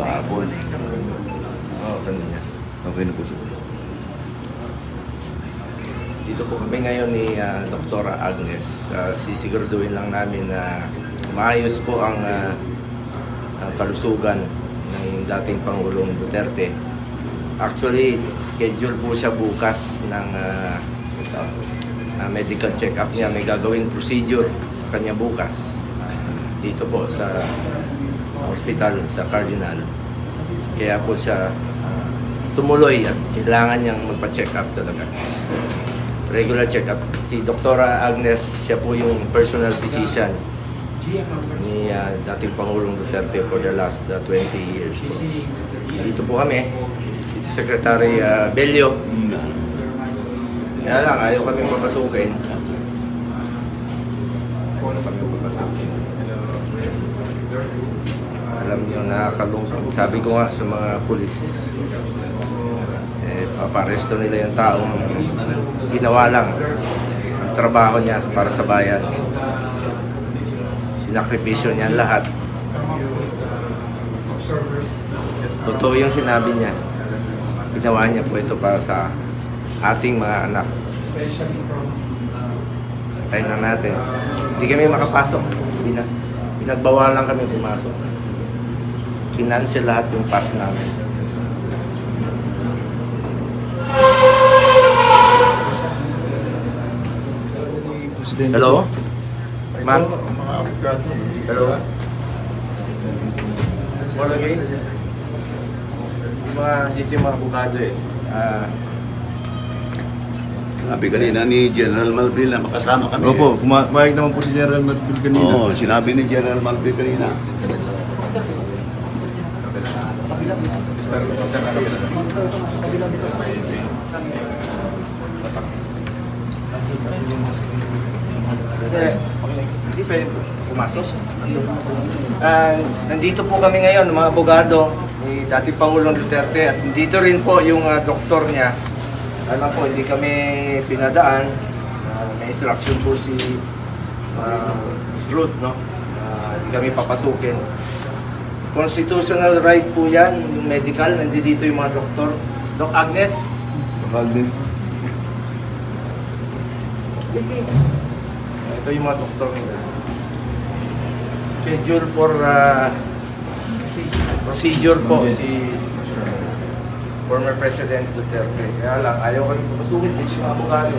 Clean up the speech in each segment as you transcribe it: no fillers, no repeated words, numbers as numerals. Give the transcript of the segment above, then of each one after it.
Kahapon. Oo, kanina. Okay na po siya. Dito po kami ngayon ni Dr. Agnes. Sisiguraduhin lang namin na maayos po ang kalusugan ng dating Pangulong Duterte. Actually, schedule po siya bukas ng medical check-up niya. May gagawing procedure sa kanya bukas. Dito po sa hospital, sa Cardinal. Kaya po siya tumuloy at kailangan niyang magpa-check up talaga. Regular check-up. Si Dr. Agnes, siya po yung personal physician ni dating Pangulong Duterte for the last 20 years po. Dito po kami, dito Secretary Bello. Kaya lang, ayaw kami papasukin. Ayaw kami papasukin. Alam niyo, nakakalungkot. Sabi ko nga sa mga pulis, paparesto nila yung taong ginawa lang ang trabaho niya para sa bayan. Sinakripisyo niya lahat. Totoo yung sinabi niya. Ginawa niya po ito para sa ating mga anak. Tayo na natin. Hindi kami makapasok. Pinagbawalan lang kami pumasok. Financial lahat yung pass namin. Hello? Ma'am? Hello? Wala kayo? Dito yung mga abogado eh. Sabi kanina ni General Malbil na makasama kami. Opo, kumayag naman po si General Malbil kanina. Oo, sinabi ni General Malbil kanina. Hindi pwede pumasok. Nandito po kami ngayon, mga abogado ni dating Pangulong Duterte, at dito rin po yung doktor niya. Alam po, hindi kami pinadaan. May instruction po si Ruth, no? Hindi kami papasukin. Constitutional right po yan, yung medical. Nandito yung mga doktor. Doc Agnes? Doc Agnes. Ito yung mga doktor nila. Schedule for procedure po si former President Duterte. Kaya lang, ayaw kami pumasukin dito yung abogado.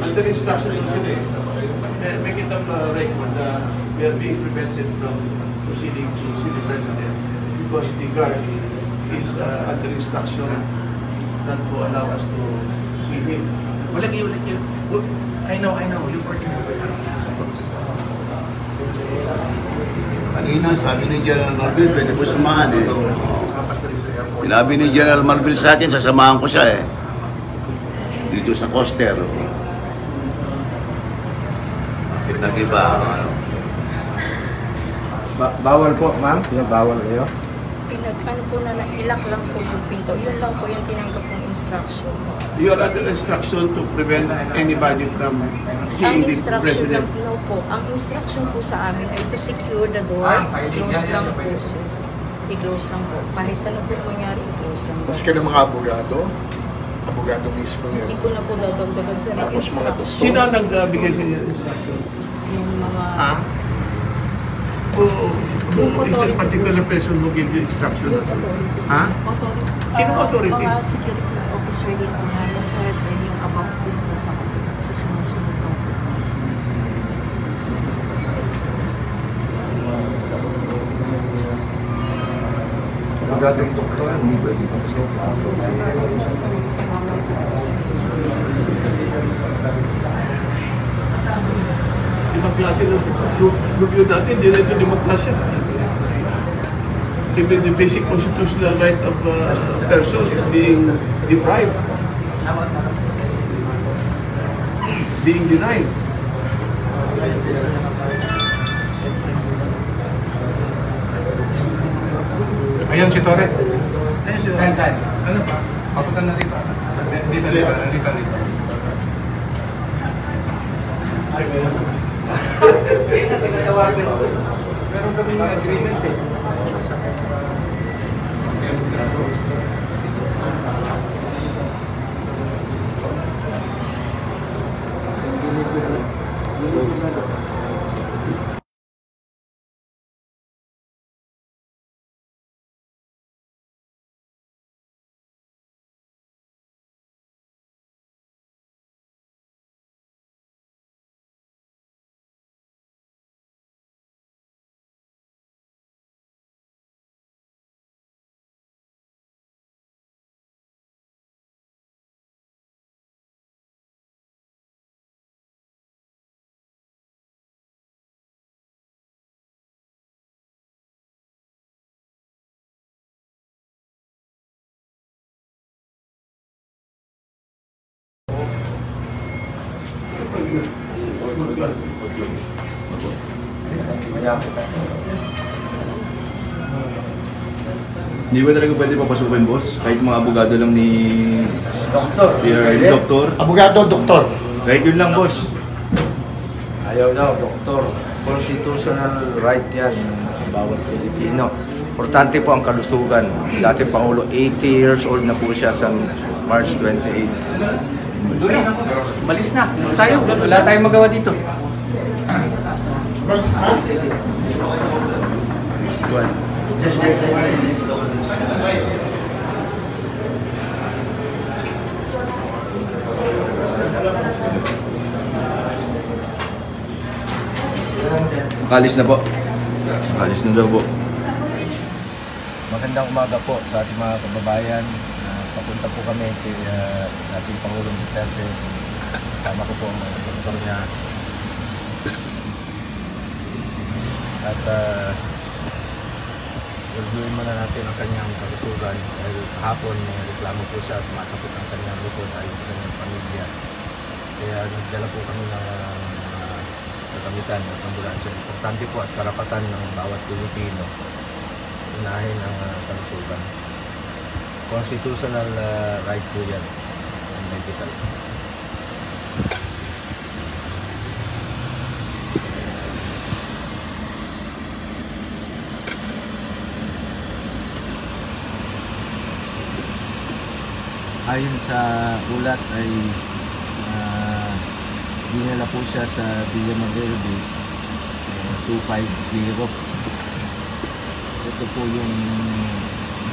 Under instruction din sila eh. Make it up record na we are being prevented from proceeding to see the President because the guard is under instruction not to allow us to see him. Wala kayo. I know. You're working with him. Kanina, sabi ni General Malbil, pwede po samahan eh. Sinabi ni General Malbil sa akin, sasamahan ko siya eh. Dito sa Coster. Bakit nag-iba? Bawal po, ma'am? Bawal kayo? Ano po na ilak lang po yung pinto. Yun lang po yung tinanggap ng instruction. You are under instruction to prevent anybody from seeing the President. No po. Ang instruction po sa amin ay to secure the door. Close lang po, sir. I-close lang po. Kahit ano po mangyari, i-close lang po. Mas ka ng mga abogado? Abogado mismo yun. Hindi ko na po dadagdagan sa Tapos mga doktor. Sino ang nagbigay sa inyo ng instruction? yung mga... Is there a particular person who gave you instruction? Ha? Sino authority? Mga security officer din po na sir, yung above din po sa sumusunod po. Abogado yung doktor, hindi pwede tapos na. Limang klase ng review natin, hindi na ito limang klase. Even the basic constitutional right of a person is being deprived. Being denied. Ayun si Torre. Ayun si Torre. Ano pa? Papunta na rito. Nandito rito. Meron kami agreement eh. Hindi ba talaga pwede papasukin, boss? Kahit mga abogado lang ni doktor. Abogado, doktor. Kahit yun lang, boss. Ayaw daw, doktor. Constitutional right yan ng bawat Pilipino. Importante po ang kalusugan. Dati Pangulo, 80 years old na po siya sa March 28. Malis na. Malis tayo. Wala tayong magawa dito. Kalis na po. Kalis na daw po. Magandang umaga po sa ating mga kababayan. Papunta po kami kay ating Pangulong Duterte. Kasama ko po ang mga doktor niya. At reviewin muna natin ang kanyang kalusugan dahil kahapon may reklamo po siya, sumasakit ang kanyang likod ayon sa kanyang pamilya. Kaya nagdala po kami ng kagamitan at ambulansya. Importante po at karapatan ng bawat Pilipino unahin ang kalusugan. Constitutional right po yan ang medical. Ayon sa ulat ay dinala po siya sa Villa Madero Base 250. Ito po yung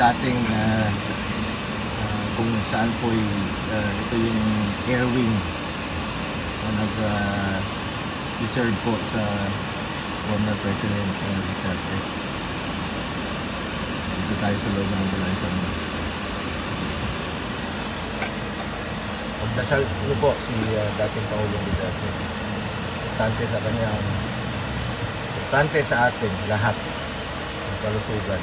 dating kung saan po ito yung air wing na nag-reserve po sa former President Duterte. Dito tayo sa loob ng ambulansya mo. Magdasal niyo po si dating Pangulong Duterte. Importante sa atin lahat ang kalusugan.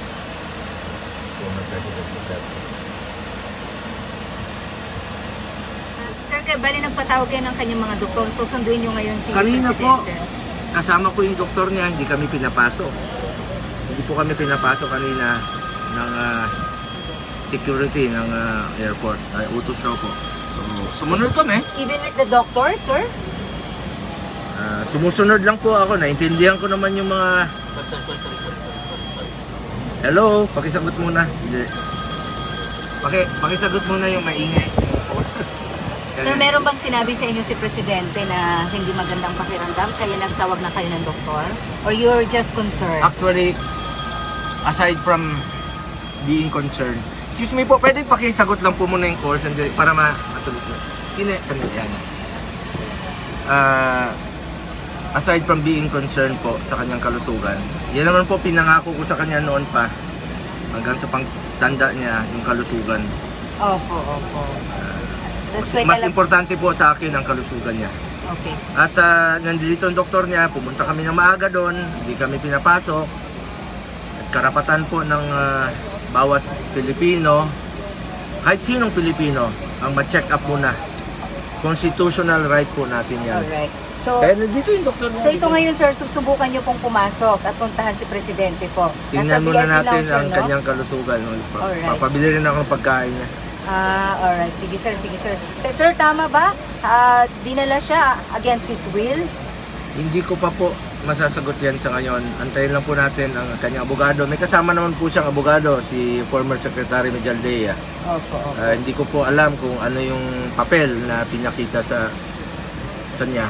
Former President Duterte. Sir, kaya bali nagpatawag kayo ng kanyang mga doktor. Susunduin nyo ngayon si Kanina po, Presidente. kasama ko yung doktor niya, hindi kami pinapasok. Hindi po kami pinapasok kanina ng security ng airport. Utos raw po. So, sumunod kami. Even with the doctor, sir? Sumusunod lang po ako. Naintindihan ko naman yung mga... Hello, pakisagot muna. Hindi. Pakisagot muna yung maingay. Sir, meron bang sinabi sa inyo si Presidente na hindi magandang pakiramdam kaya nagtawag na kayo ng doktor? Or you're just concerned? Actually, aside from being concerned, excuse me po, pwede pakisagot lang po muna yung call sandali para matulog na. Yan. Aside from being concerned po sa kanyang kalusugan, yan naman po pinangako ko sa kanya noon pa hanggang sa pagtanda niya yung kalusugan. Opo. That's why Mas importante po sa akin ang kalusugan niya. Okay. At nandito ang doktor niya, pumunta kami ng maaga doon, hindi kami pinapasok. At karapatan po ng bawat Pilipino, kahit sinong Pilipino, ang ma-check up muna. Constitutional right po natin yan. Alright. So, Kaya nandito yung doktor niya. so ito ngayon, sir, susubukan nyo pong pumasok at puntahan si Presidente po. Tingnan muna VIP natin lounge, sir, ang no? kanyang kalusugan. Alright. Papabili rin ako ng pagkain niya. Alright. Sige sir, sige sir. Sir, tama ba? Dinala siya against his will? Hindi ko pa po masasagot yan sa ngayon. Antayin lang po natin ang kanyang abogado. May kasama naman po siyang abogado, si former Secretary Mejaldea. Opo. Hindi ko po alam kung ano yung papel na pinakita sa kanya.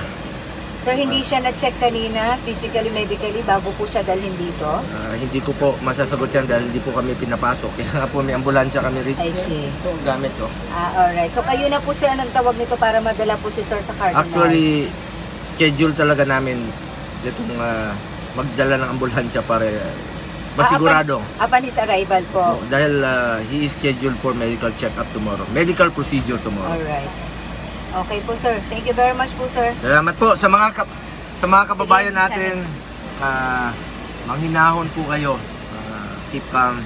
Sir, hindi siya na-check kanina, physically, medically, bago po siya dalhin dito? Hindi ko po masasagot yan dahil hindi po kami pinapasok. Kaya nga po may ambulansya kami rito. I see. Ito, gamit ko. Alright. So, kayo na po sir ang nagtawag nito para madala po si sir sa Cardinal? Actually, schedule talaga namin itong magdala ng ambulansya para masigurado. Upon his arrival po? Dahil he is scheduled for medical check-up tomorrow. Medical procedure tomorrow. Alright. Okay po sir. Thank you very much po sir. Salamat po sa mga kababayan natin. Manghinahon po kayo. Keep calm.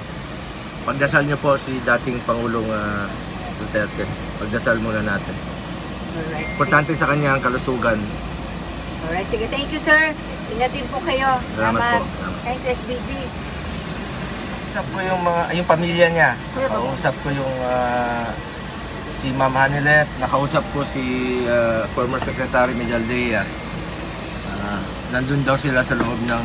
Pagdasal niyo po si dating Pangulong Duterte. Pagdasal muna natin. Alright. Importante sa kanya ang kalusugan. Alright. Sige. Thank you sir. Ingatin po kayo. Salamat po. Thanks SBG. Usap ko yung pamilya niya. Usap ko yung si Ma'am Hanilet, nakausap ko si former Secretary Mejaldea. Nandun daw sila sa loob ng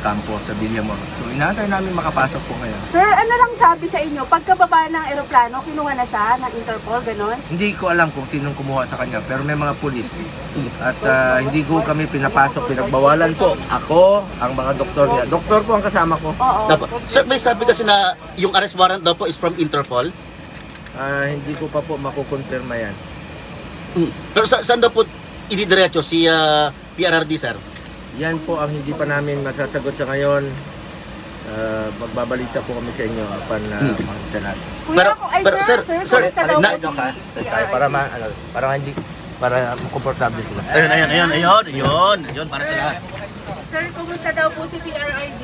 kampo sa Villamor. So inaantay namin makapasok po ngayon. Sir, ano lang sabi sa inyo? Pagkababa ng eroplano, kinuha na siya ng Interpol, ganon? Hindi ko alam kung sinong kumuha sa kanya, pero may mga pulis. At hindi ko kami pinapasok, pinagbawalan po. Ako, ang mga doktor niya. Doktor po ang kasama ko. Oo. Sir, may sabi kasi na yung arrest warrant daw po is from Interpol. Hindi ko pa po makukonfirma yan. Pero saan daw po ididiretso si PRRD, sir? Yan po ang hindi pa namin masasagot sa ngayon. Magbabalita po kami sa inyo makita natin. Sir, para komportable sila. Ayun, para sa lahat. Sir, kumusta daw po si PRRD?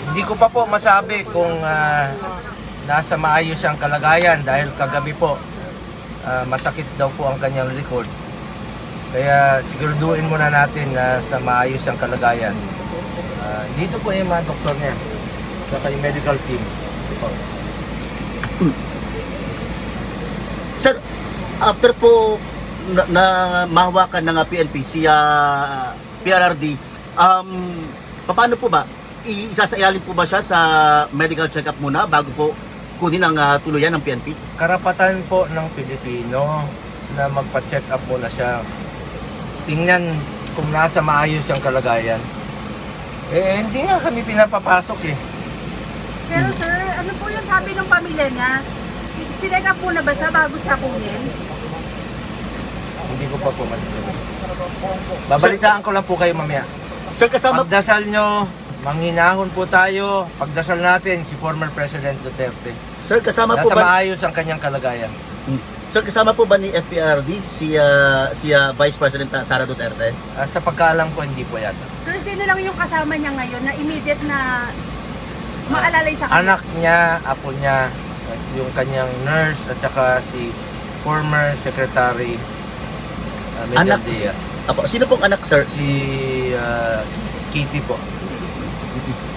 Hindi ko pa po masabi kung nasa maayos siyang kalagayan dahil kagabi po masakit daw po ang kanyang likod. Kaya siguraduhin muna natin na sa maayos siyang kalagayan. Dito po yung mga doktor niya, saka yung medical team. Sir, after po na mahawakan ng PNP si PRRD, paano po ba? Isasailalim po ba siya sa medical check-up muna bago po kunin ang tuluyan ng PNP? Karapatan po ng Pilipino na magpa-check up muna siya. Tingnan kung nasa maayos yung kalagayan. Hindi nga kami pinapapasok eh. Pero sir, ano po yung sabi ng pamilya niya? Sinek up po na ba siya bago siya kunin? Hindi ko pa po masasagot. Babalitaan ko lang po kayo mamaya. Sir, kasama... Pagdasal nyo, manghinahon po tayo. Pagdasal natin si former President Duterte. Sir, kasama po nasa ba... maayos ang kanyang kalagayan. Sir, kasama po ba ni FPRD si Vice President Sara Duterte? Sa pagkaalam ko, hindi po yata. Sir, sino lang yung kasama niya ngayon na immediate na maalalay sa kanya? Anak niya, apo niya, at yung kanyang nurse, at saka si former Secretary Mejaldea. Apo, sino pong anak, sir? Si Kitty po.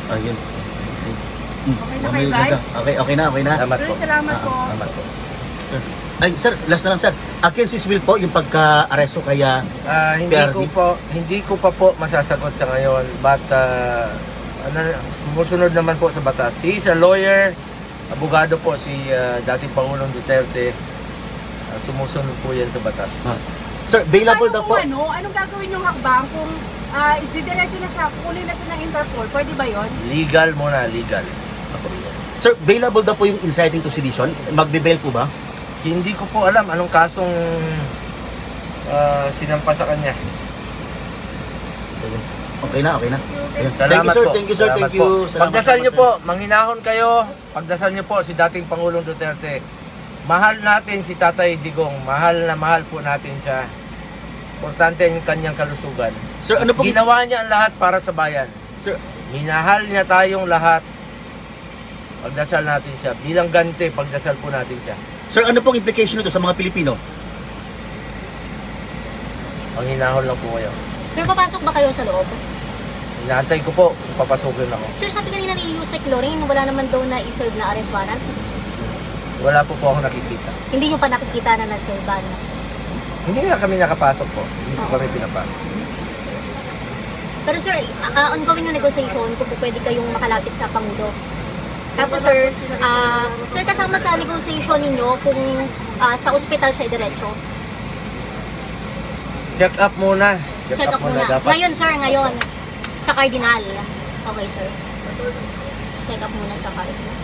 Ayun. Okay na kayo guys? Okay na. Salamat po. Salamat po. Salamat po. Ay, sir, last na lang, sir. Against his will po yung pagka-aresto kaya hindi ko pa po masasagot sa ngayon, but sumusunod naman po sa batas. He is a lawyer, abogado po si dating Pangulong Duterte. Sumusunod po yan sa batas. Sir, available daw po. Anong gagawin yung hakbang kung didiretso na siya, kukunin na siya ng Interpol? Pwede ba yon? Legal muna, legal. Sir, available daw po yung inciting to sedition? Magbe-bail po ba? Hindi ko po alam anong kasong sinampa sa kanya. Okay na. Salamat po. Thank you, sir. Pagdasal niyo po, manghinahon kayo. Pagdasal niyo po si dating Pangulong Duterte. Mahal natin si Tatay Digong. Mahal na mahal po natin siya. Importante yung kanyang kalusugan. Sir, ano pong... Ginawa niya ang lahat para sa bayan. Sir, minahal niya tayong lahat. Pagdasal natin siya. Bilang ganti, pagdasal po natin siya. Sir, ano pong implication nito sa mga Pilipino? Manghinahon lang po kayo. Sir, papasok ba kayo sa loob? Inaantay ko po, papasukin ako. Sir, sabi kanina ni Yusek Lorraine, wala naman daw na iserve na arrest warrant. Wala po ako nakikita. Hindi nyo pa nakikita na na-serve. Hindi nga kami nakapasok po. Hindi po kami pinapasok. Pero sir, ongoing yung negotiation kung po pwede kayong makalapit sa Pangulo. Tapos sir, sir kasama sa negotiation ninyo kung sa ospital siya diretso. Check up muna. Check up muna. Dapat. Ngayon sir, ngayon. Sa Cardinal. Okay sir. Check up muna sa Cardinal.